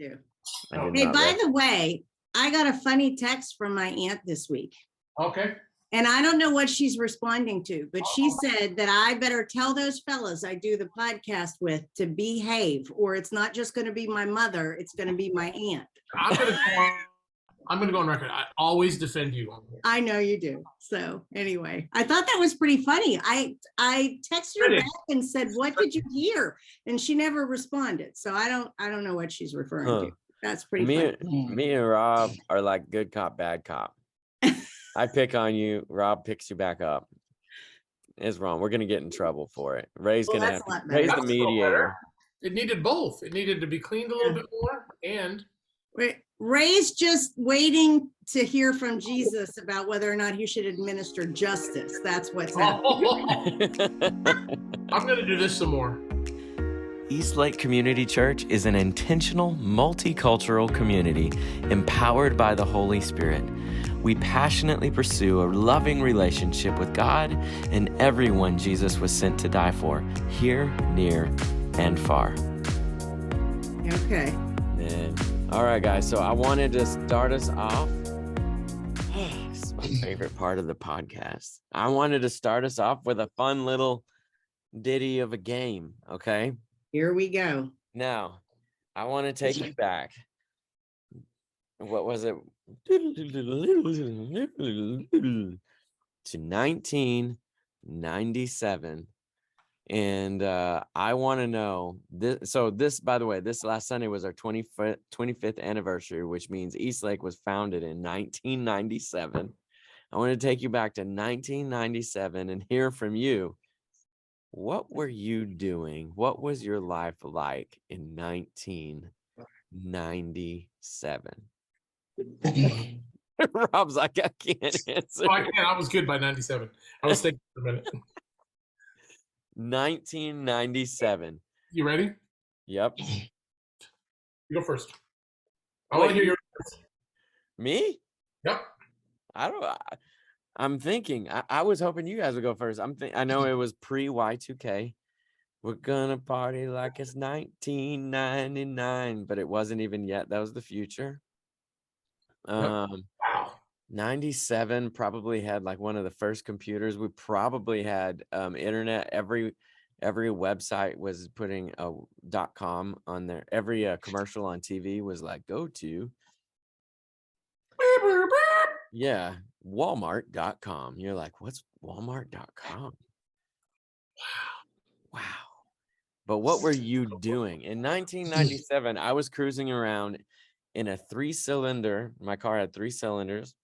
do. I did Hey, not by the way, I got a funny text from my aunt this week. Okay. And I don't know what she's responding to, but she said that I better tell those fellas I do the podcast with to behave, or it's not just going to be my mother, it's going to be my aunt. I'm gonna go on record. I always defend you. I know you do. So anyway, I thought that was pretty funny. I texted her back and said, "What did you hear?" And she never responded. So I don't know what she's referring to. That's pretty funny. Me and Rob are like good cop, bad cop. I pick on you, Rob picks you back up. It's wrong. We're gonna get in trouble for it. Ray's gonna have to, Ray's the mediator. It needed both. It needed to be cleaned a little bit more, and Ray's just waiting to hear from Jesus about whether or not he should administer justice. That's what's happening. I'm going to do this some more. Eastlake Community Church is an intentional, multicultural community empowered by the Holy Spirit. We passionately pursue a loving relationship with God and everyone Jesus was sent to die for, here, near, and far. Okay. Man. All right, guys. So I wanted to start us off. This is my favorite part of the podcast. I wanted to start us off with a fun little ditty of a game. Okay. Here we go. Now, I want to take you back. What was it? To 1997. And I want to know this. So this, by the way, this last Sunday was our 25th anniversary, which means Eastlake was founded in 1997. I want to take you back to 1997 and hear from you. What were you doing? What was your life like in 1997? Rob's like, I can't answer. Oh, I can't. I was good by 97. I was thinking for a minute. 1997. You ready? Yep. You go first. I want to hear yours first. Me? Yep. I'm thinking. I was hoping you guys would go first. I know it was pre Y2K. We're gonna party like it's 1999, but it wasn't even yet. That was the future. Wow. 97 probably had like one of the first computers. We probably had internet. Every website was putting a .com on there. Every commercial on TV was like, go to Walmart.com. You're like, what's Walmart.com? Wow. But what were you doing in 1997? I was cruising around in a 3-cylinder. My car had 3 cylinders.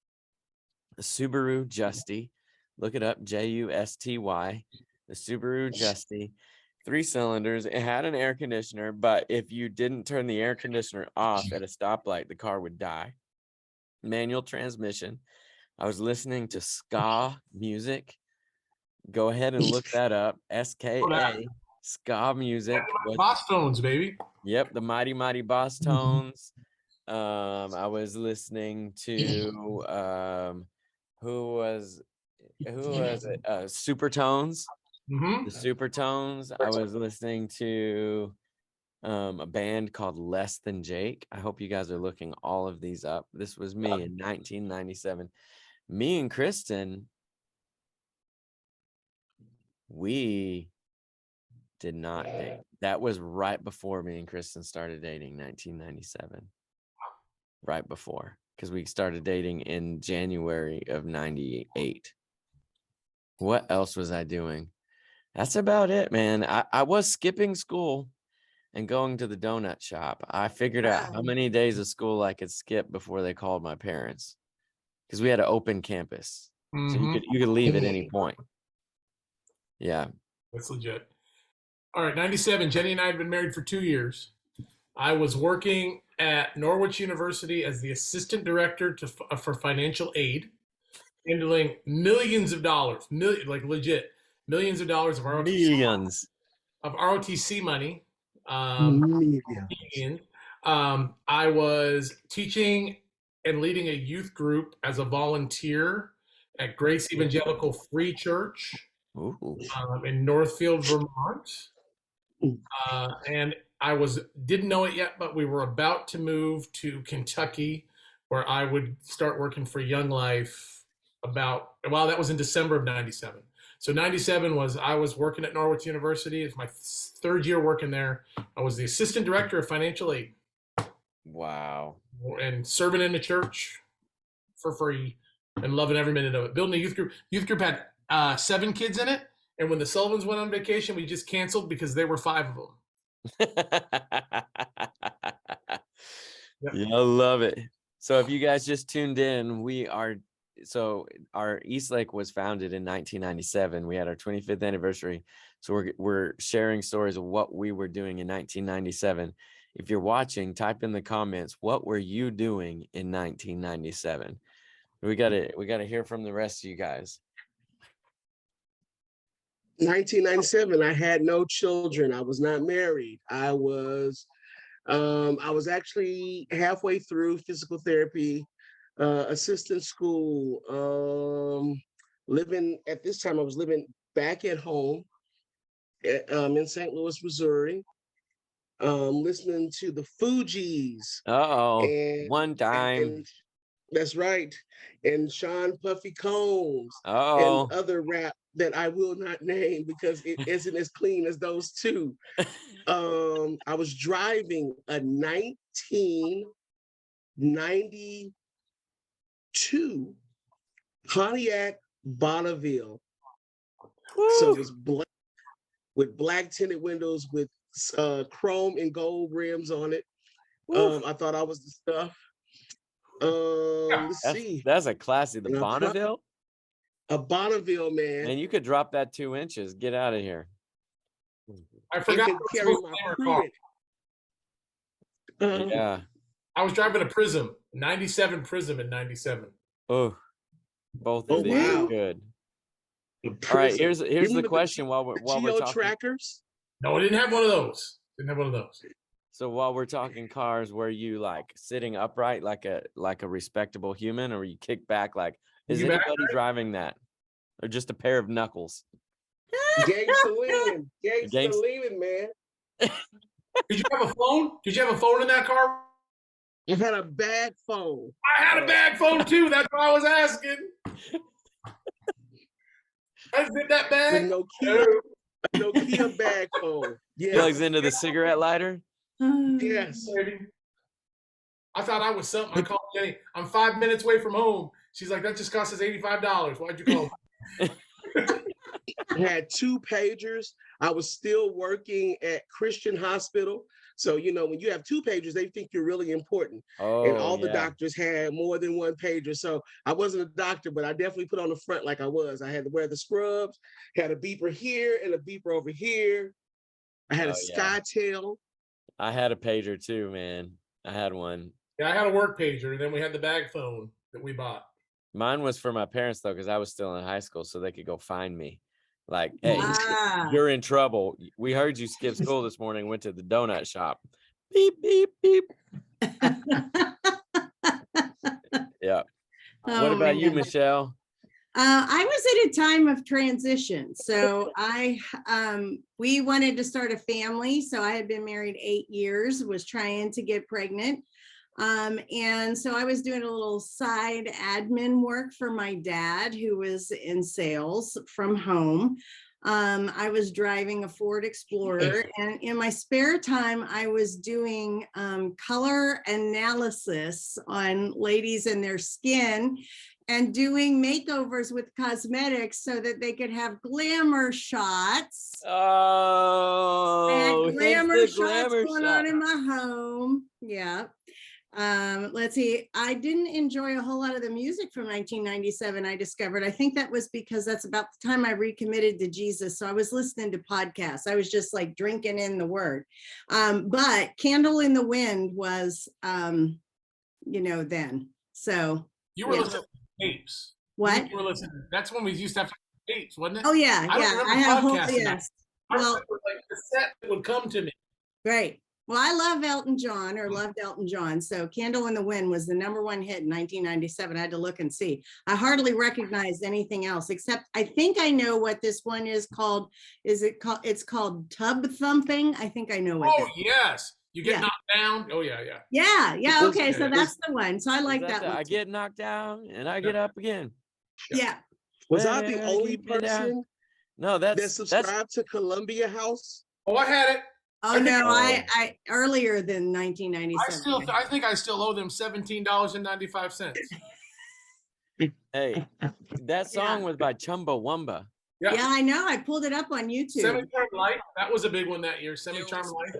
The Subaru Justy. Look it up, Justy. The Subaru Justy, 3 cylinders. It had an air conditioner, but if you didn't turn the air conditioner off at a stoplight, the car would die. Manual transmission. I was listening to ska music. Go ahead and look that up. SKA, ska music. Boss Tones, baby. Yep, the Mighty Mighty Boss Tones. I was listening to who was it? Supertones. Mm-hmm. The Supertones. I was listening to a band called Less Than Jake. I hope you guys are looking all of these up. This was me in 1997. Me and Kristen, we did not date. That was right before me and Kristen started dating, 1997. Right before, because we started dating in January of 98. What else was I doing? That's about it, man. I was skipping school and going to the donut shop. I figured out how many days of school I could skip before they called my parents, because we had an open campus. Mm-hmm. So you could leave at any point. Yeah. That's legit. All right, 97. Jenny and I had been married for 2 years. I was working at Norwich University as the assistant director for financial aid, handling millions of dollars, like legit millions of dollars of ROTC money. Millions. I was teaching and leading a youth group as a volunteer at Grace Evangelical Free Church in Northfield, Vermont. And didn't know it yet, but we were about to move to Kentucky, where I would start working for Young Life that was in December of 97. So 97 I was working at Norwich University. It's my third year working there. I was the assistant director of financial aid. Wow. And serving in the church for free and loving every minute of it. Building a youth group. Youth group had 7 kids in it. And when the Sullivans went on vacation, we just canceled because there were 5 of them. Yeah, I love it. So if you guys just tuned in, our East Lake was founded in 1997. We had our 25th anniversary. So we're sharing stories of what we were doing in 1997. If you're watching, type in the comments, what were you doing in 1997? We got to hear from the rest of you guys. 1997, I had no children. I was not married. I was actually halfway through physical therapy, assistant school, at this time, I was living back at home in St. Louis, Missouri, listening to the Fugees. One time. And that's right. And Sean Puffy Combs and other rap that I will not name because it isn't as clean as those two. I was driving a 1992 Pontiac Bonneville. Woo! So it was black with black tinted windows with chrome and gold rims on it. I thought I was the stuff. Let's see. That's a classy. The Bonneville? A Bonneville, man. And you could drop that 2 inches. Get out of here. I forgot to carry my car. Yeah. I was driving a Prism, 97 Prism in 97. Oh, both of these are good. All right, here's the question while we're talking. Trackers? No, I didn't have one of those. So while we're talking cars, were you like sitting upright like a respectable human, or you kick back like is anybody driving that? Or just a pair of knuckles? Gangsta leaning, man. Did you have a phone? Did you have a phone in that car? I had a bag phone. I had a bag phone too. That's what I was asking. I did that bag. Nokia bag phone. Yes. Plugs into the cigarette lighter. Yes. I thought I was something. I called Jenny. I'm 5 minutes away from home. She's like, that just cost us $85. Why'd you call? I had 2 pagers. I was still working at Christian Hospital. So, when you have 2 pagers, they think you're really important. And all the doctors had more than 1 pager. So I wasn't a doctor, but I definitely put on the front like I was. I had to wear the scrubs, had a beeper here and a beeper over here. I had a Skytail. I had a pager too, man. I had one. Yeah, I had a work pager, and then we had the bag phone that we bought. Mine was for my parents, though, because I was still in high school, so they could go find me. Like, hey, you're in trouble. We heard you skipped school this morning, went to the donut shop. Beep, beep, beep. Yeah. What about you, Michelle? I was at a time of transition. So we wanted to start a family. So I had been married 8 years, was trying to get pregnant. And so I was doing a little side admin work for my dad, who was in sales from home. I was driving a Ford Explorer, and in my spare time, I was doing color analysis on ladies and their skin and doing makeovers with cosmetics so that they could have glamour shots. Oh, I had glamour shots going on in my home. Yeah. Let's see. I didn't enjoy a whole lot of the music from 1997. I discovered. I think that was because that's about the time I recommitted to Jesus. So I was listening to podcasts. I was just like drinking in the word. But Candle in the Wind was, then. So you were listening to tapes. What? You were listening. That's when we used to have tapes, wasn't it? Oh yeah, I have a whole yes. I remember like the set would come to me. Right. Well, I love Elton John, or loved Elton John. So Candle in the Wind was the #1 hit in 1997. I had to look and see. I hardly recognized anything else, except I think I know what this one is called. It's called Tub Thumping. I think I know what. Oh, yes. You get Yeah. knocked down. Oh, yeah, yeah. Yeah. Okay. So that's the one. So I like that one. I get knocked down and I get up again. Yeah. Was I the only person No, that subscribed to Columbia House? Oh, I had it. Oh, no, I earlier than 1997. I think I still owe them $17.95. Hey, that song was by Chumbawamba. Yeah. Yeah, I know. I pulled it up on YouTube. Semi-Charmed Life. That was a big one that year. Semi-Charmed Life.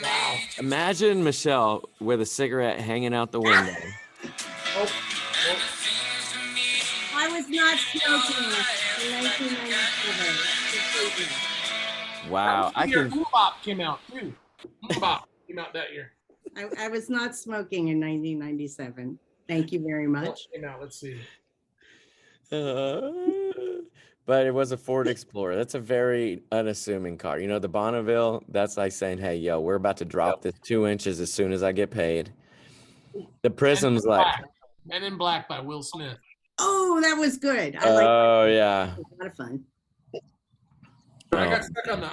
Wow. Imagine Michelle with a cigarette hanging out the window. I was not smoking in 1997. Wow. I can. Bop came out too. Bop came out that year. I was not smoking in 1997. Thank you very much. Came out. Let's see. But it was a Ford Explorer. That's a very unassuming car. You know, the Bonneville, that's like saying, hey, yo, we're about to drop this 2 inches as soon as I get paid. The Prism's like. Men in Black by Will Smith. Oh, that was good. I like Oh, that. yeah. It was a lot of fun. I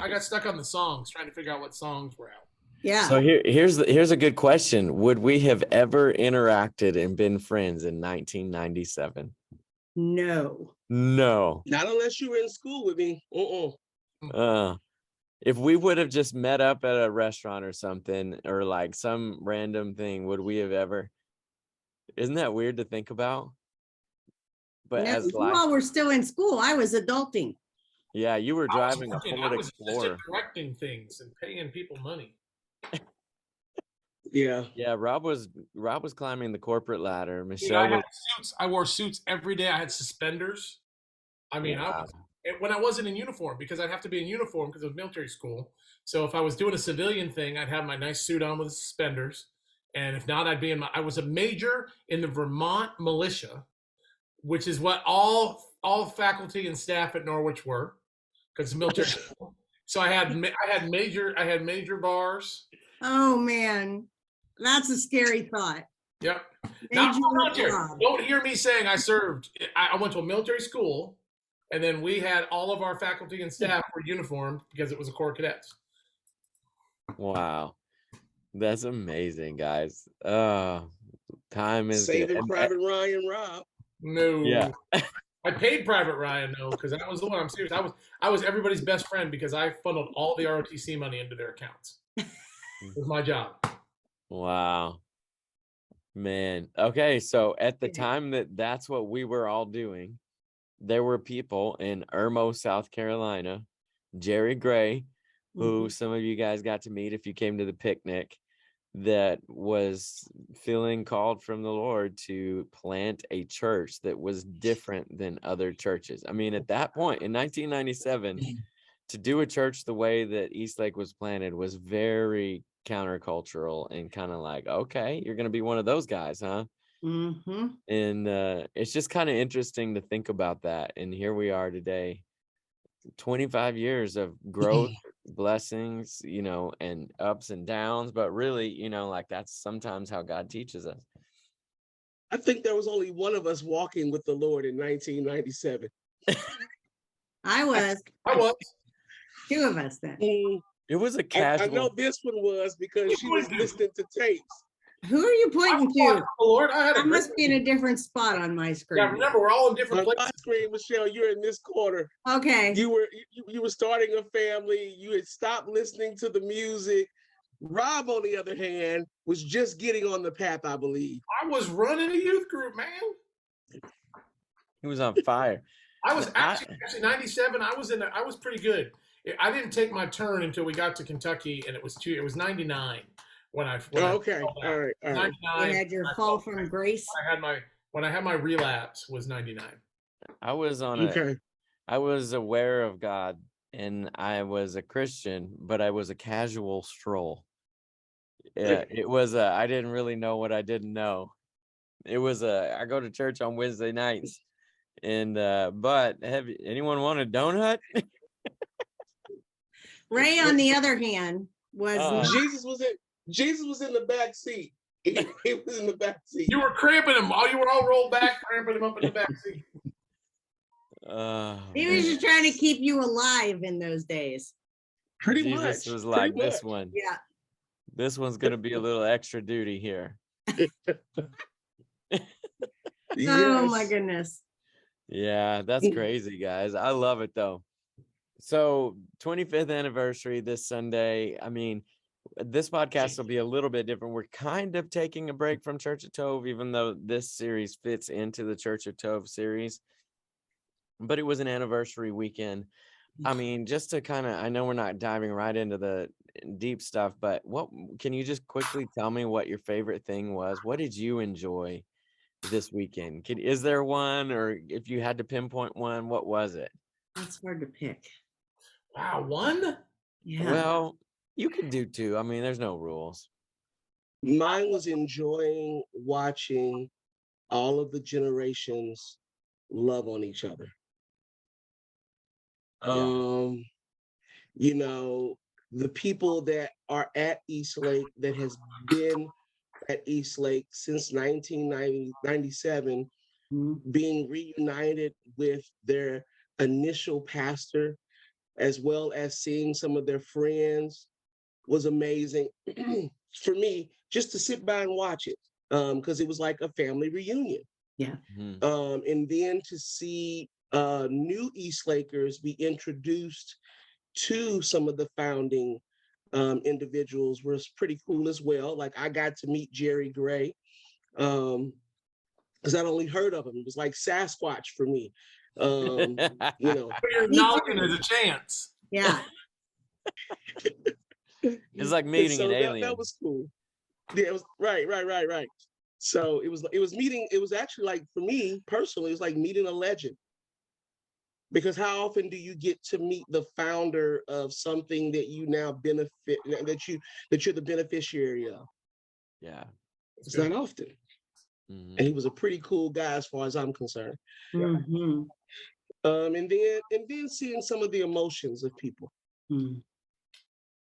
got stuck on the songs, trying to figure out what songs were out. Yeah. So here's a good question. Would we have ever interacted and been friends in 1997? No. No. Not unless you were in school with me. If we would have just met up at a restaurant or something, or like some random thing, would we have ever? Isn't that weird to think about? But No, as you all were still in school. I was adulting. Yeah, you were driving a Ford I was Explorer. directing things and paying people money. Yeah. Yeah, Rob was climbing the corporate ladder. Michelle I had suits. I wore suits every day. I had suspenders. I mean, Wow. when I wasn't in uniform, because I'd have to be in uniform because it was military school. So if I was doing a civilian thing, I'd have my nice suit on with suspenders. And if not, I'd be I was a major in the Vermont militia, which is what all faculty and staff at Norwich were, because it's military school. So I had major bars. Oh man, that's a scary thought. Yep. Not military. Don't hear me saying I served. I went to a military school, and then we had all of our faculty and staff were uniformed because it was a Corps of Cadets. Wow. That's amazing, guys. Time is Saving Private Ryan Rob. No. Yeah. I paid Private Ryan though, because that was the one. I'm serious. I was everybody's best friend because I funneled all the ROTC money into their accounts. It was my job. Wow. Man. Okay, so at the time that's what we were all doing, there were people in Irmo, South Carolina, Jerry Gray, who some of you guys got to meet if you came to the picnic, that was feeling called from the Lord to plant a church that was different than other churches. I mean, at that point in 1997, to do a church the way that Eastlake was planted was very countercultural and kind of like, okay, you're going to be one of those guys, huh? Mm-hmm. And it's just kind of interesting to think about that. And here we are today, 25 years of growth, blessings, you know, and ups and downs, but really, you know, like that's sometimes how God teaches us. I think there was only one of us walking with the Lord in 1997. I was. Two of us then. It was a casual. I know this one was because she was listening to tapes. Who are you pointing to? Lord, I must be in a different spot on my screen. Yeah, remember, we're all in different places. On my screen, Michelle, you're in this corner. Okay. You were starting a family. You had stopped listening to the music. Rob, on the other hand, was just getting on the path, I believe. I was running a youth group, man. He was on fire. I was actually 97. I was pretty good. I didn't take my turn until we got to Kentucky, and it was 99 when I. Okay, all right. 99. You had your fall from grace. When I had my relapse was 99. I was I was aware of God, and I was a Christian, but I was a casual stroll. Yeah, it was I didn't really know what I didn't know. It was I go to church on Wednesday nights, And but have anyone want a donut? Ray, on the other hand, was not. Jesus was in the back seat. He was in the back seat. You were cramping him. You were all rolled back, cramping him up in the back seat. He was just trying to keep you alive in those days. Pretty Jesus much. was like, pretty this much. one. Yeah. This one's gonna be a little extra duty here. Oh my goodness. Yeah, that's crazy, guys. I love it though. So 25th anniversary this Sunday. I mean, this podcast will be a little bit different. We're kind of taking a break from Church of Tove, even though this series fits into the Church of Tove series. But it was an anniversary weekend. I mean, just to kind of, I know we're not diving right into the deep stuff, but what can you just quickly tell me what your favorite thing was? What did you enjoy this weekend? Is there one, or if you had to pinpoint one, what was it? That's hard to pick. Wow, one? Yeah. Well, you could do two. I mean, there's no rules. Mine was enjoying watching all of the generations love on each other. Yeah. You know, the people that are at Eastlake, that has been at Eastlake since 1997, being reunited with their initial pastor, as well as seeing some of their friends, was amazing for me, just to sit by and watch it, because it was like a family reunion. Yeah. And then to see new Eastlakers be introduced to some of the founding individuals was pretty cool as well. Like, I got to meet Jerry Gray, because I'd only heard of him. It was like Sasquatch for me. You know, But you're acknowledging there's a chance. Yeah. It's like meeting an alien. That was cool. Yeah, it was right. So it was actually, like, for me personally, it was like meeting a legend. Because how often do you get to meet the founder of something that you now benefit, that you're the beneficiary of? Yeah. It's not often. And he was a pretty cool guy as far as I'm concerned. Mm-hmm. And then seeing some of the emotions of people.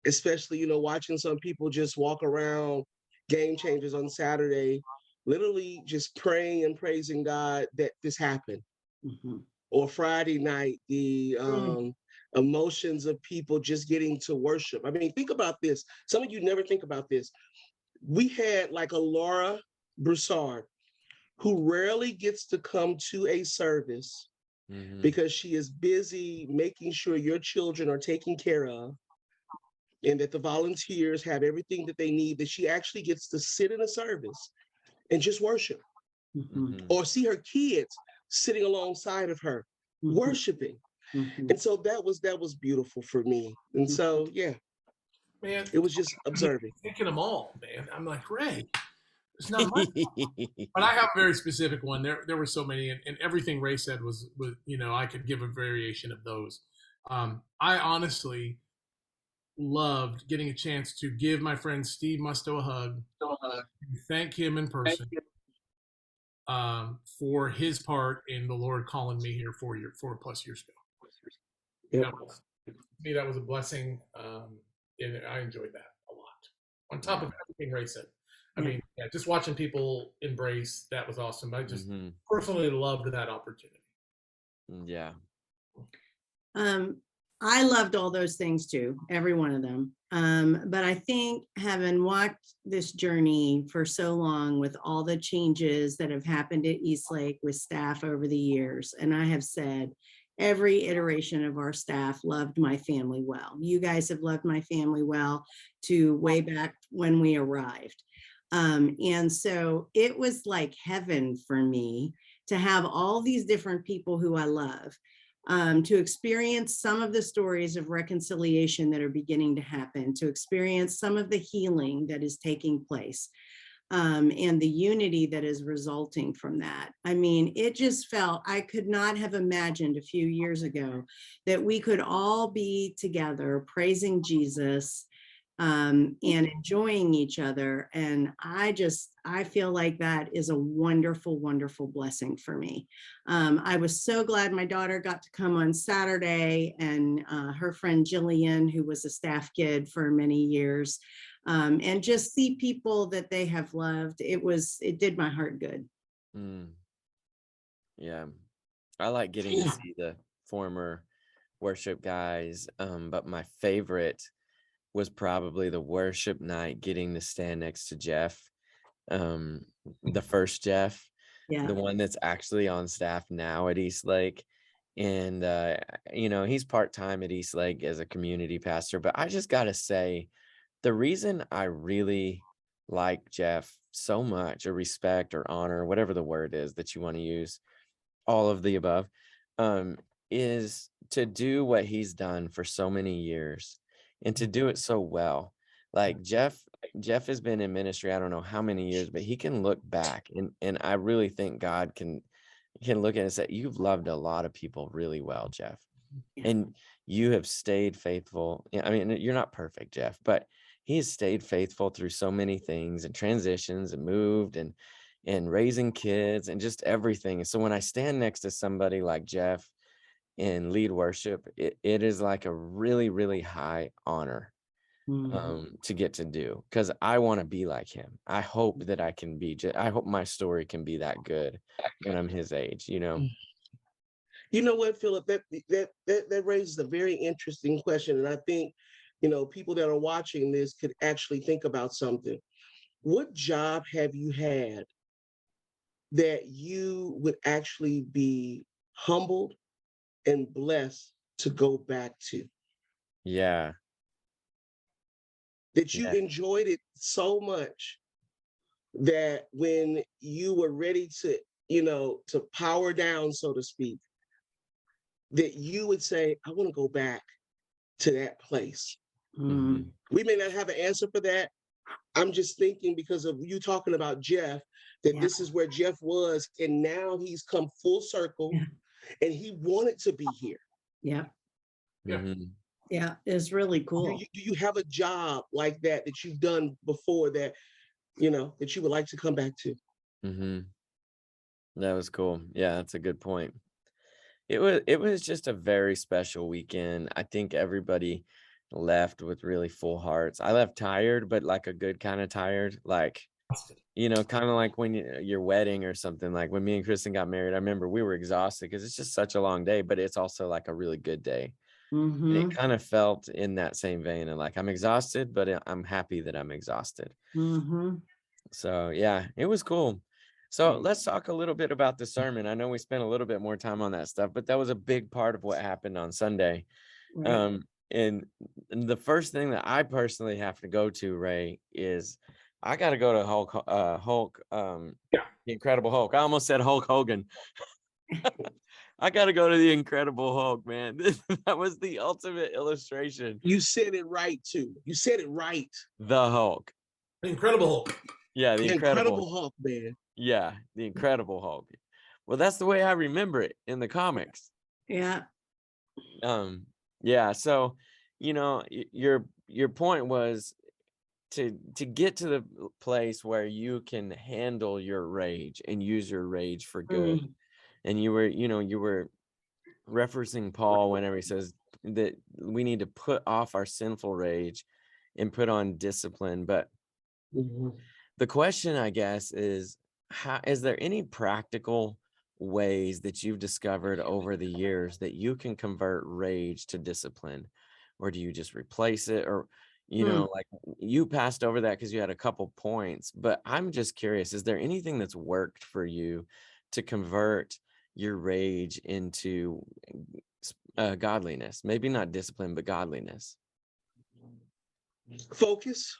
Especially, you know, watching some people just walk around Game Changers on Saturday, literally just praying and praising God that this happened. Or Friday night, the emotions of people just getting to worship. I mean, think about this. Some of you never think about this. We had like a Laura Broussard, who rarely gets to come to a service because she is busy making sure your children are taken care of, and that the volunteers have everything that they need, that she actually gets to sit in a service and just worship. Or see her kids sitting alongside of her, worshiping. And so that was beautiful for me. And so, yeah, Man, it was just observing. Thinking them all, man. I'm like, Ray, it's not much. But I have a very specific one. There were so many, and everything Ray said was, you know, I could give a variation of those. I honestly loved getting a chance to give my friend Steve Musto a hug, thank him in person for his part in the Lord calling me here 4+ years ago. Yep. To me, that was a blessing, and I enjoyed that a lot. On top of everything Ray said. I mean, yeah, just watching people embrace, that was awesome. I just personally loved that opportunity. Yeah. I loved all those things too, every one of them. But I think, having walked this journey for so long with all the changes that have happened at Eastlake with staff over the years, and I have said every iteration of our staff loved my family well. You guys have loved my family well to way back when we arrived. And so it was like heaven for me to have all these different people who I love, to experience some of the stories of reconciliation that are beginning to happen, to experience some of the healing that is taking place, and the unity that is resulting from that. I mean, it just felt, I could not have imagined a few years ago that we could all be together praising Jesus and enjoying each other. And I feel like that is a wonderful, wonderful blessing for me. I was so glad my daughter got to come on Saturday, and her friend Jillian, who was a staff kid for many years, and just see people that they have loved. It did my heart good. Yeah, I like getting to see the former worship guys, but my favorite was probably the worship night, getting to stand next to Jeff, the first Jeff, the one that's actually on staff now at East Lake. And he's part-time at East Lake as a community pastor, but I just gotta say, the reason I really like Jeff so much, or respect or honor, whatever the word is that you want to use, all of the above, is to do what he's done for so many years and to do it so well. Like Jeff has been in ministry, I don't know how many years, but he can look back, and I really think God can look at it and say, you've loved a lot of people really well, Jeff. And you have stayed faithful. I mean, you're not perfect, Jeff, but he has stayed faithful through so many things and transitions and moved and raising kids and just everything. So when I stand next to somebody like Jeff and lead worship, it is like a really, really high honor to get to do, because I want to be like him. I hope that I can be, I hope my story can be that good when I'm his age, You know what, Philip, that raises a very interesting question. And I think, people that are watching this could actually think about something. What job have you had that you would actually be humbled and blessed to go back to? Yeah. That you enjoyed it so much that when you were ready to, to power down, so to speak, that you would say, I want to go back to that place. We may not have an answer for that. I'm just thinking, because of you talking about Jeff, that this is where Jeff was, and now he's come full circle, and he wanted to be here. Yeah. Mm-hmm. Yeah, it's really cool. Do you have a job like that you've done before that, that you would like to come back to? That was cool. Yeah, that's a good point. It was just a very special weekend. I think everybody left with really full hearts. I left tired, but like a good kind of tired, like, kind of like when your wedding or something. Like when me and Kristen got married, I remember we were exhausted because it's just such a long day, but it's also like a really good day. And it kind of felt in that same vein of like, I'm exhausted, but I'm happy that I'm exhausted. So yeah, it was cool. So let's talk a little bit about the sermon. I know we spent a little bit more time on that stuff, but that was a big part of what happened on Sunday. Right. And the first thing that I personally have to go to, Ray, is I got to go to Hulk, the Incredible Hulk. I almost said Hulk Hogan. I got to go to the Incredible Hulk, man. That was the ultimate illustration. You said it right, too. You said it right. The Hulk. The Incredible Hulk. Yeah, the Incredible Hulk, man. Yeah, the Incredible Hulk. Well, that's the way I remember it in the comics. Yeah. Yeah. So, your point was to get to the place where you can handle your rage and use your rage for good. And you were referencing Paul whenever he says that we need to put off our sinful rage and put on discipline. But the question, I guess, is there any practical ways that you've discovered over the years that you can convert rage to discipline? Or do you just replace it? Or, like you passed over that because you had a couple points, but I'm just curious, is there anything that's worked for you to convert your rage into godliness? Maybe not discipline, but godliness. Focus.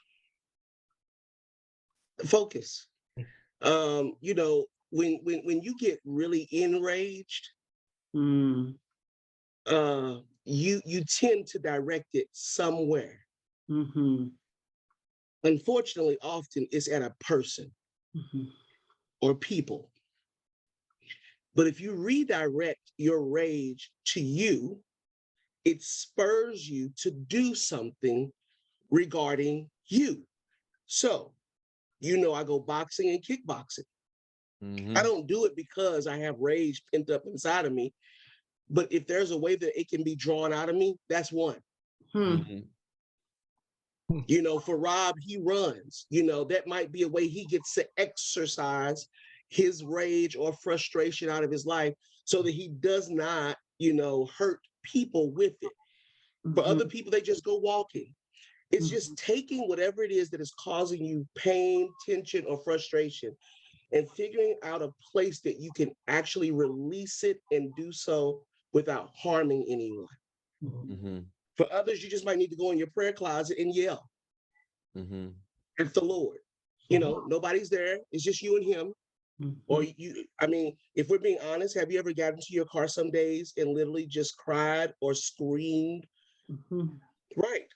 When you get really enraged, you tend to direct it somewhere. Unfortunately, often it's at a person or people. But if you redirect your rage to you, it spurs you to do something regarding you. So, I go boxing and kickboxing. I don't do it because I have rage pent up inside of me, but if there's a way that it can be drawn out of me, that's one. For Rob, he runs. That might be a way he gets to exercise his rage or frustration out of his life so that he does not, hurt people with it. For other people, they just go walking. It's just taking whatever it is that is causing you pain, tension, or frustration and figuring out a place that you can actually release it and do so without harming anyone. For others, you just might need to go in your prayer closet and yell at the Lord. Nobody's there. It's just you and him. Or if we're being honest, have you ever gotten into your car some days and literally just cried or screamed? Right.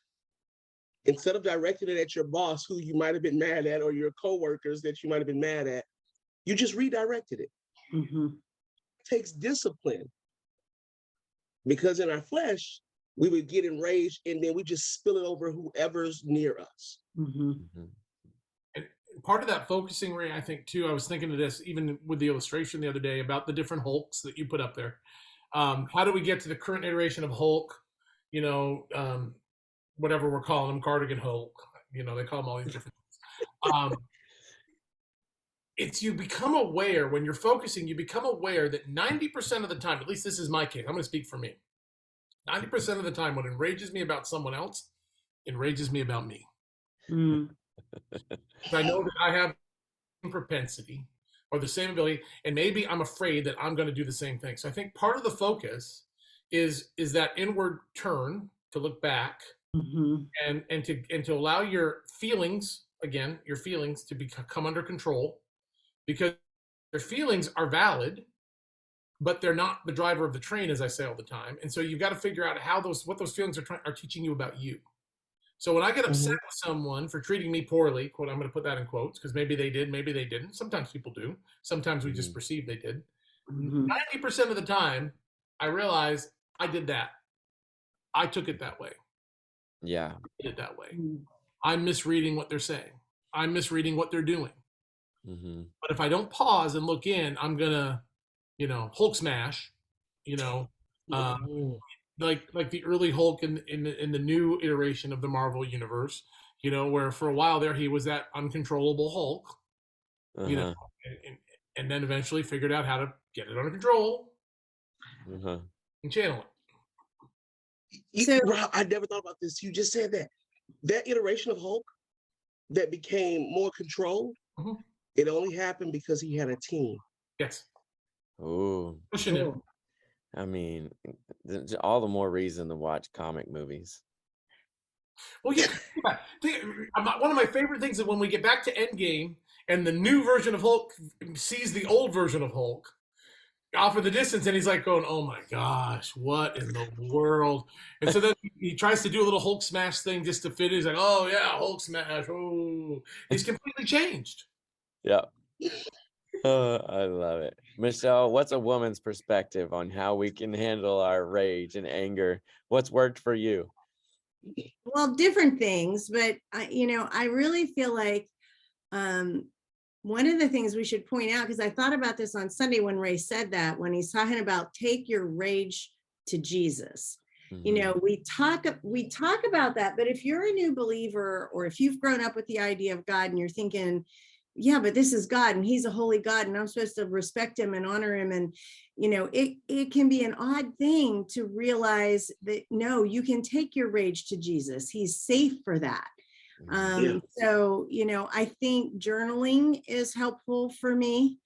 Instead of directing it at your boss, who you might have been mad at, or your coworkers that you might have been mad at, you just redirected it. It takes discipline. Because in our flesh, we would get enraged and then we just spill it over whoever's near us. And part of that focusing, Ray, I think too, I was thinking of this even with the illustration the other day about the different Hulks that you put up there. How do we get to the current iteration of Hulk? Whatever we're calling him, Cardigan Hulk. They call him all these different things. It's you become aware when you're focusing, you become aware that 90% of the time, at least this is my case, I'm going to speak for me. 90% of the time, what enrages me about someone else enrages me about me. I know that I have propensity or the same ability, and maybe I'm afraid that I'm going to do the same thing. So I think part of the focus is that inward turn to look back and to allow your feelings to come under control, because your feelings are valid, but they're not the driver of the train, as I say all the time. And so you've got to figure out what those feelings are teaching you about you. So when I get upset with someone for treating me poorly, quote, I'm going to put that in quotes, because maybe they did, maybe they didn't. Sometimes people do. Sometimes we just perceive they did. 90% of the time, I realize I did that. I took it that way. Yeah. I did it that way. I'm misreading what they're saying. I'm misreading what they're doing. But if I don't pause and look in, I'm going to, Hulk smash, like the early Hulk in the new iteration of the Marvel universe, where for a while there he was that uncontrollable Hulk, and then eventually figured out how to get it under control and channel it. Rob, I never thought about this. You just said that iteration of Hulk that became more controlled, it only happened because he had a team. Yes. Oh. Pushing it. I mean, all the more reason to watch comic movies. Well, yeah. One of my favorite things is when we get back to Endgame and the new version of Hulk sees the old version of Hulk off in the distance, and he's like going, "Oh my gosh, what in the world?" And so then he tries to do a little Hulk smash thing just to fit it. He's like, "Oh yeah, Hulk smash!" Oh, he's completely changed. Yeah. I love it. Michelle, what's a woman's perspective on how we can handle our rage and anger? What's worked for you? Well, different things, but I really feel like one of the things we should point out, because I thought about this on Sunday when Ray said that, when he's talking about take your rage to Jesus. We talk about that, but if you're a new believer, or if you've grown up with the idea of God and you're thinking, yeah, but this is God and he's a holy God and I'm supposed to respect him and honor him. And, it can be an odd thing to realize that, no, you can take your rage to Jesus. He's safe for that. So, I think journaling is helpful for me.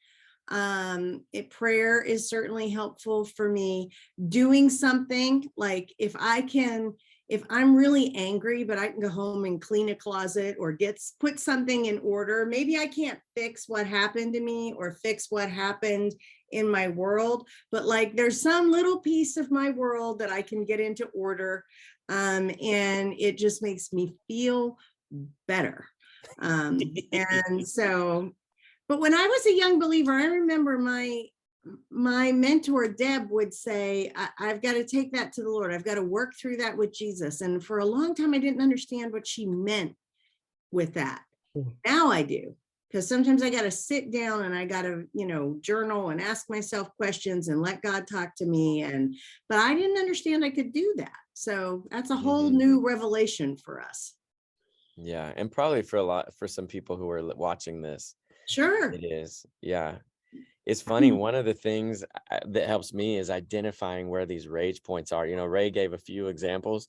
Prayer is certainly helpful for me. Doing something like if I'm really angry, but I can go home and clean a closet or put something in order. Maybe I can't fix what happened to me or fix what happened in my world, but like there's some little piece of my world that I can get into order. And it just makes me feel better. And so, but when I was a young believer, I remember my my mentor, Deb, would say, I've got to take that to the Lord. I've got to work through that with Jesus. And for a long time, I didn't understand what she meant with that. Now I do, because sometimes I got to sit down and I got to, journal and ask myself questions and let God talk to me. But I didn't understand I could do that. So that's a whole new revelation for us. Yeah. And probably for some people who are watching this. Sure. It is. Yeah. It's funny. One of the things that helps me is identifying where these rage points are. Ray gave a few examples,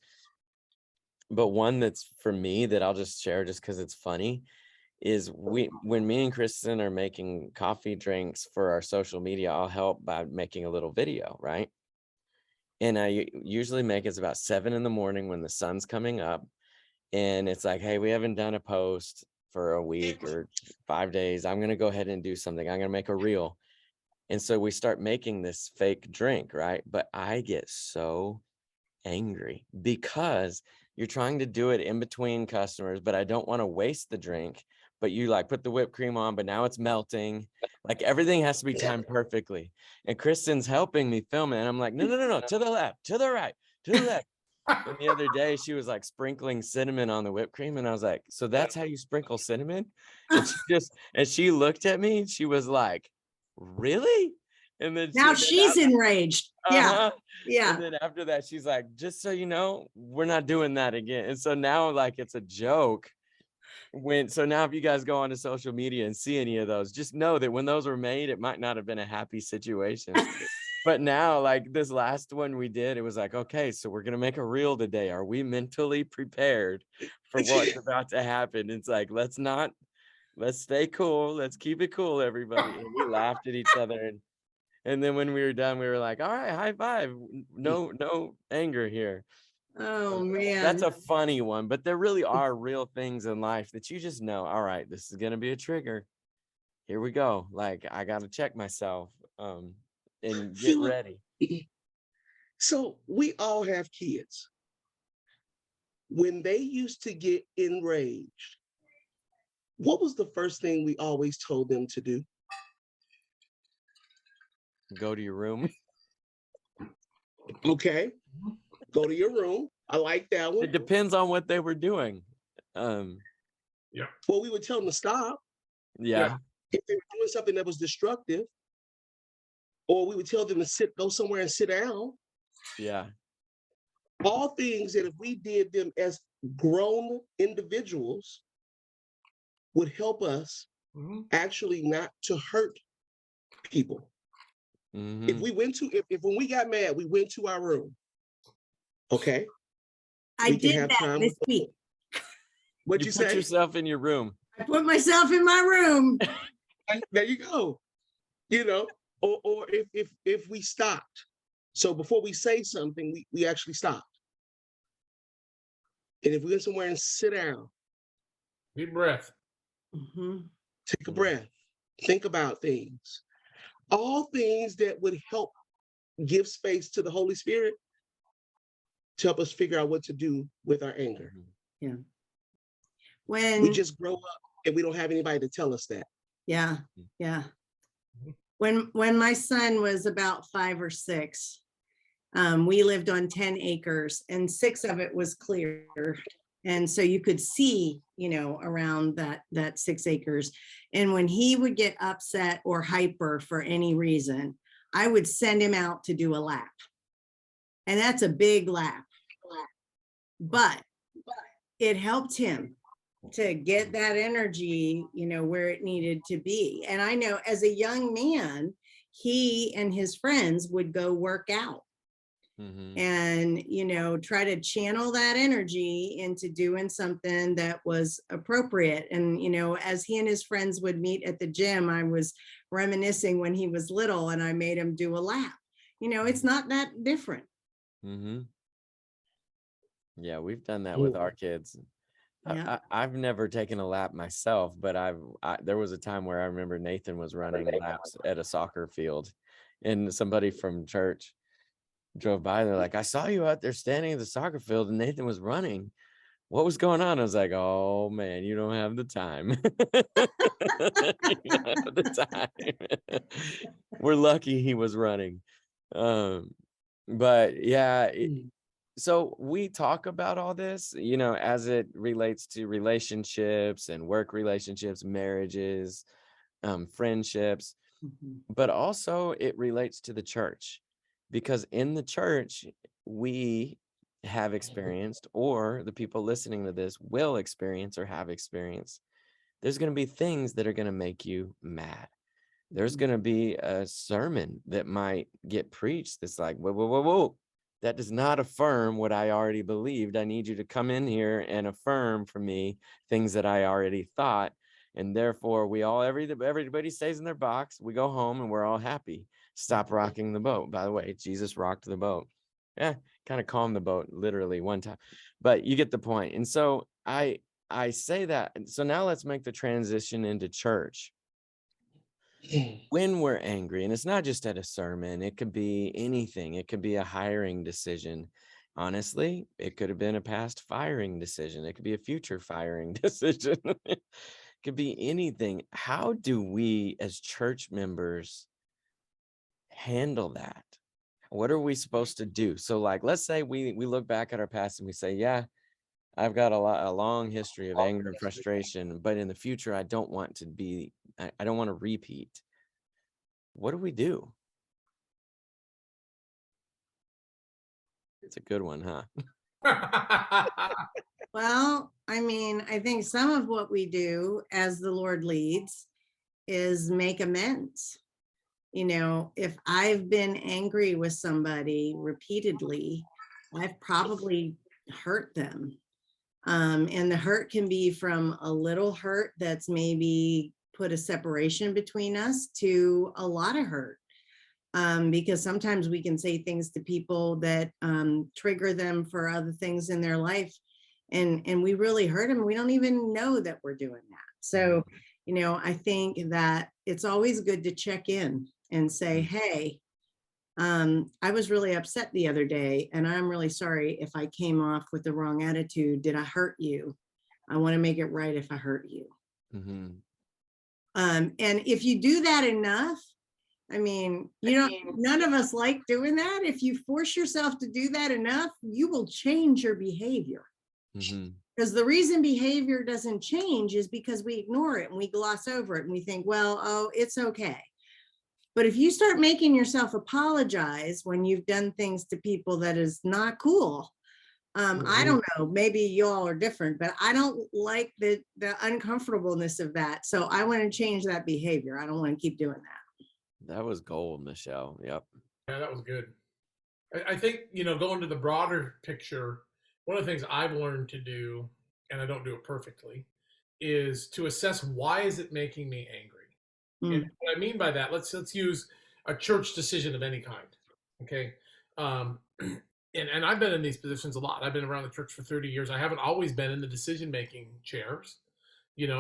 but one that's for me that I'll just share just because it's funny is when me and Kristen are making coffee drinks for our social media, I'll help by making a little video, right? And I usually make it's about 7 a.m. when the sun's coming up. And it's like, hey, we haven't done a post for a week or 5 days. I'm going to go ahead and do something. I'm going to make a reel. And so we start making this fake drink, right? But I get so angry because you're trying to do it in between customers, but I don't want to waste the drink. But you like put the whipped cream on, but now it's melting. Like everything has to be timed perfectly. And Kristen's helping me film it. And I'm like, no, to the left, to the right, to the left. And the other day she was like sprinkling cinnamon on the whipped cream. And I was like, so that's how you sprinkle cinnamon? And she looked at me and she was like, really? And then now she's enraged. Yeah. Yeah. And then after that, she's like, just so you know, we're not doing that again. And so now like it's a joke. So now if you guys go onto social media and see any of those, just know that when those were made, it might not have been a happy situation. But now, like this last one we did, it was like, okay, so we're gonna make a reel today. Are we mentally prepared for what's about to happen? It's like, let's stay cool. Let's keep it cool, everybody. And we laughed at each other. And then when we were done, we were like, all right, high five. No anger here. Oh man. That's a funny one, but there really are real things in life that you just know, all right, this is gonna be a trigger. Here we go. Like I gotta check myself and get ready. So we all have kids. When they used to get enraged, what was the first thing we always told them to do? Go to your room. Okay. Go to your room. I like that one. It depends on what they were doing. Yeah. Well, we would tell them to stop. Yeah. If they were doing something that was destructive, or we would tell them to go somewhere and sit down. Yeah. All things that if we did them as grown individuals would help us actually not to hurt people. If we went to, if when we got mad, we went to our room. Okay. I did that this week. What'd you say? Put yourself in your room. I put myself in my room. There you go. Or if we stopped. So before we say something, we actually stopped. And if we went somewhere and sit down. Deep breath. Take a breath. Think about things. All things that would help give space to the Holy Spirit to help us figure out what to do with our anger. Yeah. When we just grow up and we don't have anybody to tell us that. Yeah. Yeah. When my son was about 5 or 6, we lived on 10 acres and 6 of it was clear. And so you could see, around that 6 acres. And when he would get upset or hyper for any reason, I would send him out to do a lap. And that's a big lap. But it helped him to get that energy, where it needed to be. And I know as a young man, he and his friends would go work out. And, try to channel that energy into doing something that was appropriate. And, as he and his friends would meet at the gym, I was reminiscing when he was little and I made him do a lap. It's not that different. Yeah, we've done that with our kids. Yeah. I've never taken a lap myself, but there was a time where I remember Nathan was running laps at a soccer field and somebody from church drove by. They're like, I saw you out there standing at the soccer field and Nathan was running. what was going on? I was like, oh man, you don't have the time. You don't have the time. We're lucky he was running. But yeah, so we talk about all this, as it relates to relationships and work relationships, marriages, friendships, but also it relates to the church, because in the church, we have experienced, or the people listening to this will experience or have experienced, there's going to be things that are going to make you mad. There's going to be a sermon that might get preached that's like, whoa, whoa, whoa, whoa. That does not affirm what I already believed. I need you to come in here and affirm for me things that I already thought. And therefore, everybody stays in their box. We go home and we're all happy. Stop rocking the boat. By the way, Jesus rocked the boat. Yeah, kind of calmed the boat literally one time. But you get the point. And so I say that. So now let's make the transition into church. When we're angry, and it's not just at a sermon, it could be anything. It could be a hiring decision. Honestly, it could have been a past firing decision. It could be a future firing decision. It could be anything. How do we as church members handle that? What are we supposed to do? So like, let's say we look back at our past and we say, yeah, I've got a long history of anger and frustration, but in the future, I don't want to repeat. What do we do? It's a good one, huh? Well, I mean, I think some of what we do as the Lord leads is make amends. If I've been angry with somebody repeatedly, I've probably hurt them. And the hurt can be from a little hurt that's maybe put a separation between us to a lot of hurt. Because sometimes we can say things to people that trigger them for other things in their life. And we really hurt them. We don't even know that we're doing that. So, I think that it's always good to check in and say, hey, I was really upset the other day, and I'm really sorry if I came off with the wrong attitude. Did I hurt you? I want to make it right if I hurt you. And if you do that enough, I mean, none of us like doing that. If you force yourself to do that enough, you will change your behavior. Because the reason behavior doesn't change is because we ignore it and we gloss over it and we think, well, oh, it's okay. But if you start making yourself apologize when you've done things to people that is not cool, I don't know, maybe you all are different, but I don't like the uncomfortableness of that. So I want to change that behavior. I don't want to keep doing that. That was gold, Michelle. Yep. Yeah, that was good. I think, going to the broader picture, one of the things I've learned to do, and I don't do it perfectly, is to assess why is it making me angry. And what I mean by that, let's use a church decision of any kind. Okay. And I've been in these positions a lot. I've been around the church for 30 years. I haven't always been in the decision-making chairs,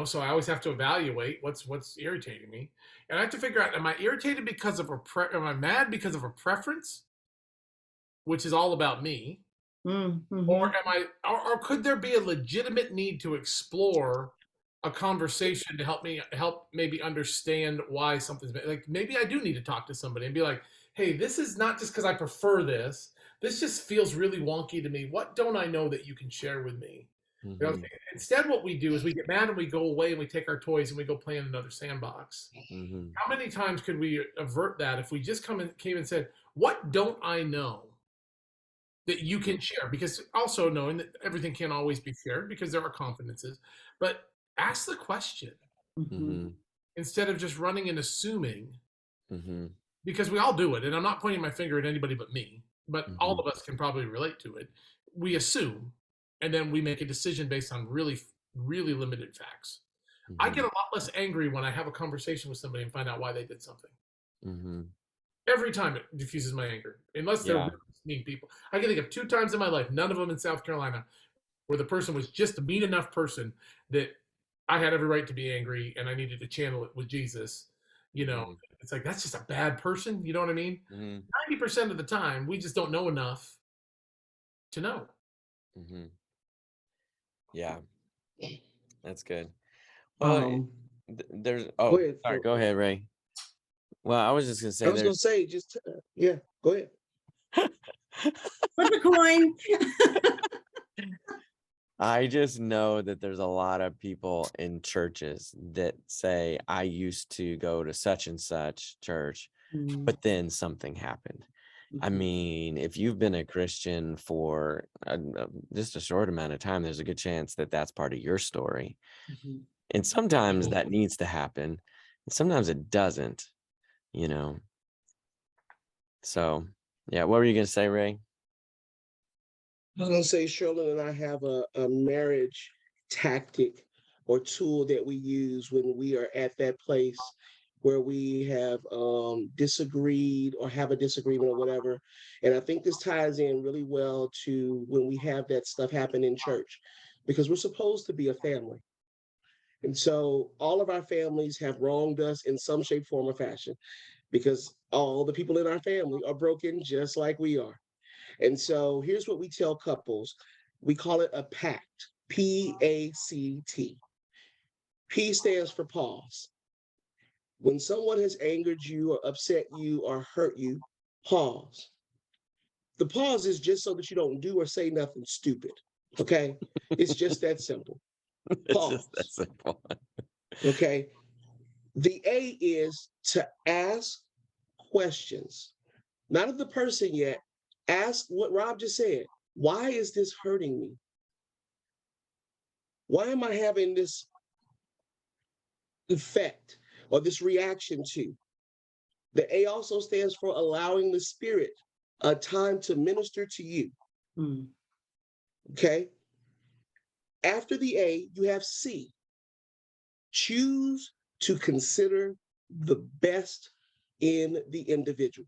so I always have to evaluate what's irritating me. And I have to figure out, am I irritated because of am I mad because of a preference, which is all about me? Or or could there be a legitimate need to explore a conversation to help maybe understand why something's like, maybe I do need to talk to somebody and be like, hey, this is not just because I prefer this. This just feels really wonky to me. What don't I know that you can share with me? Instead, what we do is we get mad and we go away and we take our toys and we go play in another sandbox. How many times could we avert that if we just came and said, what don't I know that you can share? Because also knowing that everything can't always be shared because there are confidences, but ask the question instead of just running and assuming, because we all do it. And I'm not pointing my finger at anybody but me, but all of us can probably relate to it. We assume, and then we make a decision based on really, really limited facts. I get a lot less angry when I have a conversation with somebody and find out why they did something. Every time it diffuses my anger, unless they're really mean people. I can think of 2 times in my life, none of them in South Carolina, where the person was just a mean enough person that I had every right to be angry and I needed to channel it with Jesus. It's like, that's just a bad person. You know what I mean? 90% of the time, we just don't know enough to know. Yeah, that's good. Well, there's Go ahead. sorry, go ahead, Ray. Well, I was just gonna say I was gonna say just yeah, go ahead. Flip a coin. I just know that there's a lot of people in churches that say, I used to go to such and such church, but then something happened. I mean, if you've been a Christian for just a short amount of time, there's a good chance that that's part of your story. And sometimes that needs to happen. And sometimes it doesn't, you know. So, yeah, what were you going to say, Ray? I was gonna say Sherlyn and I have a marriage tactic or tool that we use when we are at that place where we have disagreed or have a disagreement or whatever. And I think this ties in really well to when we have that stuff happen in church, because we're supposed to be a family. And so all of our families have wronged us in some shape, form, or fashion, because all the people in our family are broken just like we are. And so here's what we tell couples. We call it a pact, P-A-C-T. P stands for pause. When someone has angered you or upset you or hurt you, pause. The pause is just so that you don't do or say nothing stupid, okay? It's just that simple. It's just that simple. Okay? The A is to ask questions, not of the person yet. Ask what Rob just said. Why is this hurting me? Why am I having this effect or this reaction to? The A also stands for allowing the Spirit a time to minister to you. Okay? After the A, you have C. Choose to consider the best in the individual.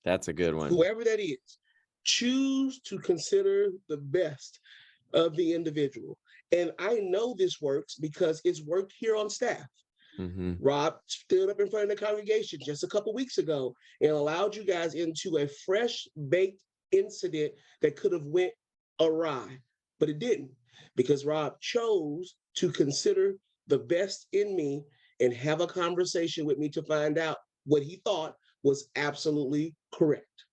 That's a good one. Whoever that is, choose to consider the best of the individual. And I know this works because it's worked here on staff. Rob stood up in front of the congregation just a couple weeks ago and allowed you guys into a fresh baked incident that could have went awry, but it didn't, because Rob chose to consider the best in me and have a conversation with me to find out what he thought was absolutely correct.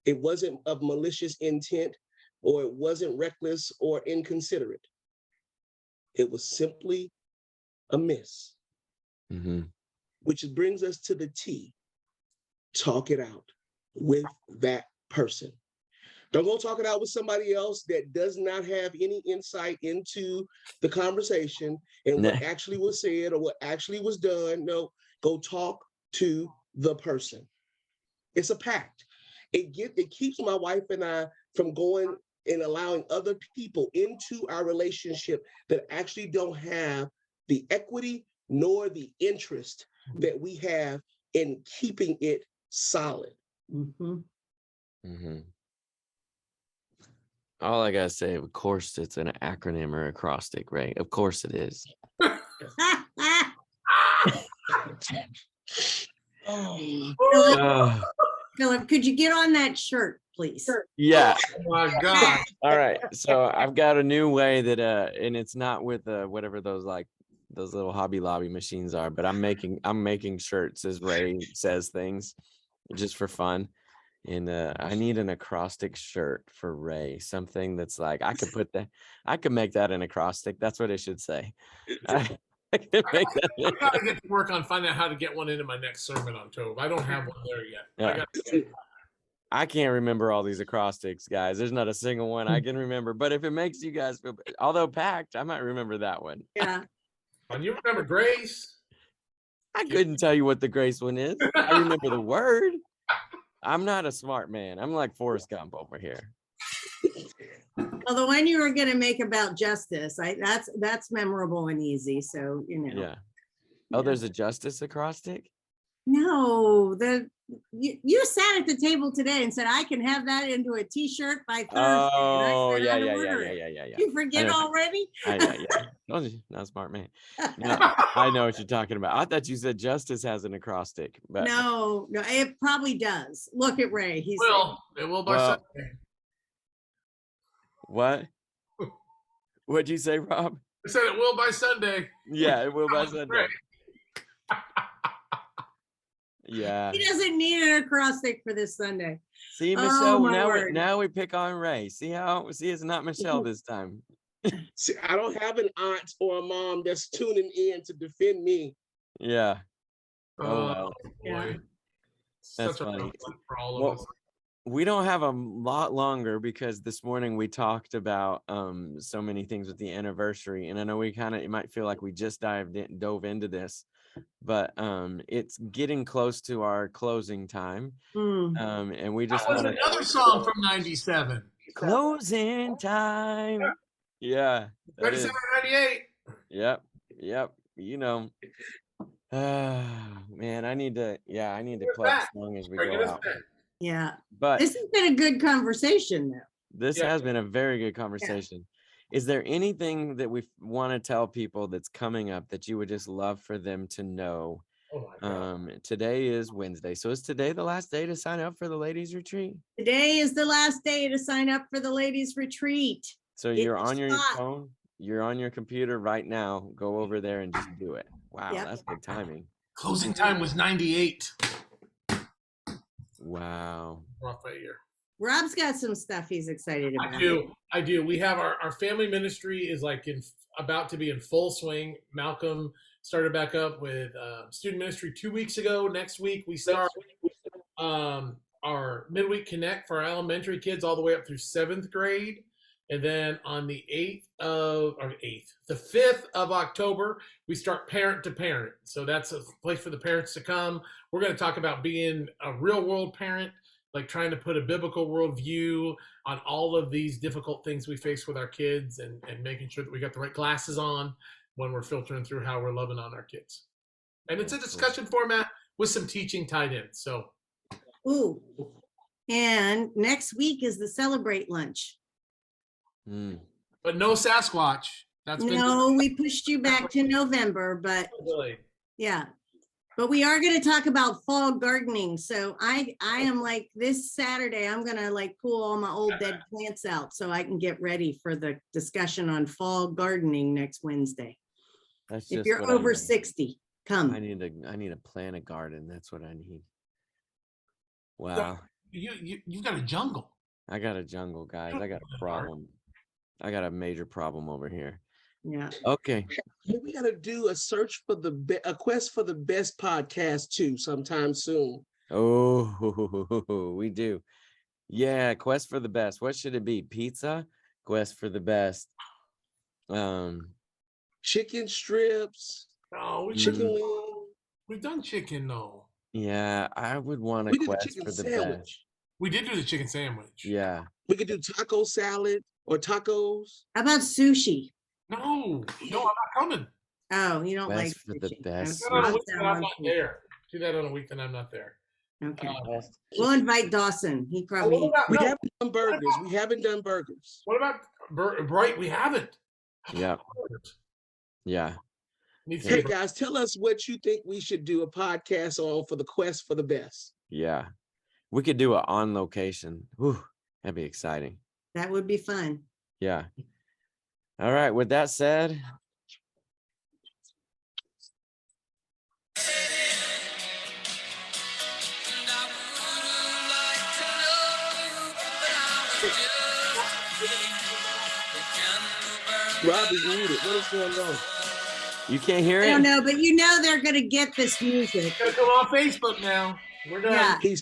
It wasn't of malicious intent, or it wasn't reckless or inconsiderate. It was simply a miss. Which brings us to the T. Talk it out with that person. Don't go talk it out with somebody else that does not have any insight into the conversation and what actually was said or what actually was done. No, go talk to the person. It's a pact. It keeps my wife and I from going and allowing other people into our relationship that actually don't have the equity nor the interest that we have in keeping it solid. All I gotta say, of course, it's an acronym or acrostic, right? Of course it is. Philip, could you get on that shirt, please? Yeah. Oh my God. All right. So I've got a new way that and it's not with whatever those little Hobby Lobby machines are, but I'm making shirts as Ray says things just for fun. And I need an acrostic shirt for Ray, something that's like I could make that an acrostic. That's what it should say. I can make that. I gotta get to work on finding out how to get one into my next sermon on TOV. I don't have one there yet. Yeah. I can't remember all these acrostics, guys. There's not a single one I can remember. But if it makes you guys feel, although packed, I might remember that one. Yeah. And you remember Grace? I couldn't tell you what the Grace one is. I remember the word. I'm not a smart man. I'm like Forrest Gump over here. Well, the one you were going to make about justice, that's memorable and easy. So, you know. Yeah. Oh, there's a justice acrostic? No, you sat at the table today and said, I can have that into a t-shirt by Thursday. Oh, said, yeah. You forget already? Yeah. Not a smart man. No, I know what you're talking about. I thought you said justice has an acrostic. But No, it probably does. Look at Ray. It will by Sunday. What? What'd you say, Rob? I said it will by Sunday. Yeah, it will by Sunday. Right. Yeah. He doesn't need an acrostic for this Sunday. See, Oh, Michelle, my word. now we pick on Ray. See, it's not Michelle this time. See, I don't have an aunt or a mom that's tuning in to defend me. Yeah. Oh, well. Yeah. Boy. That's Such a rough funny. one for all of Well, us. we don't have a lot longer because this morning we talked about so many things with the anniversary, and I know it might feel like we just dove into this, but it's getting close to our closing time. And we just That was another song from 97. Closing time. Yeah. 97 or 98. Yep. You know. Man, I need to play the song as we go out. Yeah. But this has been a good conversation though. This has been a very good conversation. Yeah. Is there anything that we want to tell people that's coming up that you would just love for them to know? Oh my God. Today is Wednesday. So is today the last day to sign up for the ladies retreat? Today is the last day to sign up for the ladies retreat. So you're on your phone, you're on your computer right now. Go over there and just do it. Wow, that's good timing. Closing time was 98. Wow. Rough year. Rob's got some stuff he's excited about. I do. We have our family ministry is like about to be in full swing. Malcolm started back up with student ministry 2 weeks ago. Next week we start our midweek connect for our elementary kids all the way up through 7th grade. And then on the 5th of October, we start parent to parent. So that's a place for the parents to come. We're going to talk about being a real world parent, like trying to put a biblical worldview on all of these difficult things we face with our kids and making sure that we got the right glasses on when we're filtering through how we're loving on our kids. And it's a discussion format with some teaching tied in. So, ooh, and next week is the Celebrate lunch. But no Sasquatch. We pushed you back to November, but yeah. But we are going to talk about fall gardening. So I am like this Saturday, I'm going to like pull all my old dead plants out so I can get ready for the discussion on fall gardening next Wednesday. If you're over 60, come. I need to plant a garden. That's what I need. Wow. You've got a jungle. I got a jungle, guys. I got a problem. I got a major problem over here. Yeah. Okay. We got to do a quest for the best podcast too sometime soon. Oh, we do. Yeah, quest for the best. What should it be? Pizza? Quest for the best. Chicken strips. Oh, chicken wings. We've done chicken though. Yeah, I would want a quest for the best. We did do the chicken sandwich. Yeah. We could do taco salad or tacos. How about sushi? No, I'm not coming. Oh, you don't Best like for the best. Do that on a week that I'm not there. Do that on a week that I'm not there. Okay. We'll invite Dawson. He probably. We haven't done burgers. What about Bright? We haven't. Yeah. Yeah. Hey guys, tell us what you think we should do a podcast on for the quest for the best. Yeah. We could do it on location. Whew, that'd be exciting. That would be fun. Yeah. All right. With that said, Rob is muted. What is going on? You can't hear it? I don't know, but you know they're going to get this music. It's going to come on Facebook now. We're done. Yeah. He's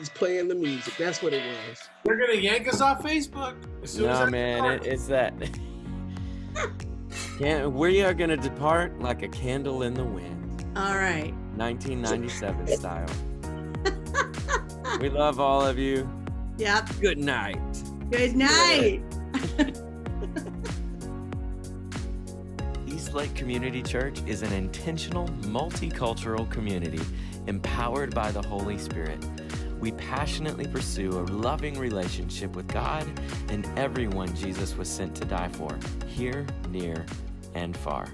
playing the music. That's what it was. They're going to yank us off Facebook. No, man, it's that. We are going to depart like a candle in the wind. All right. 1997 style. We love all of you. Yep. Good night. Good night. Eastlake Community Church is an intentional, multicultural community empowered by the Holy Spirit. We passionately pursue a loving relationship with God and everyone Jesus was sent to die for, here, near, and far.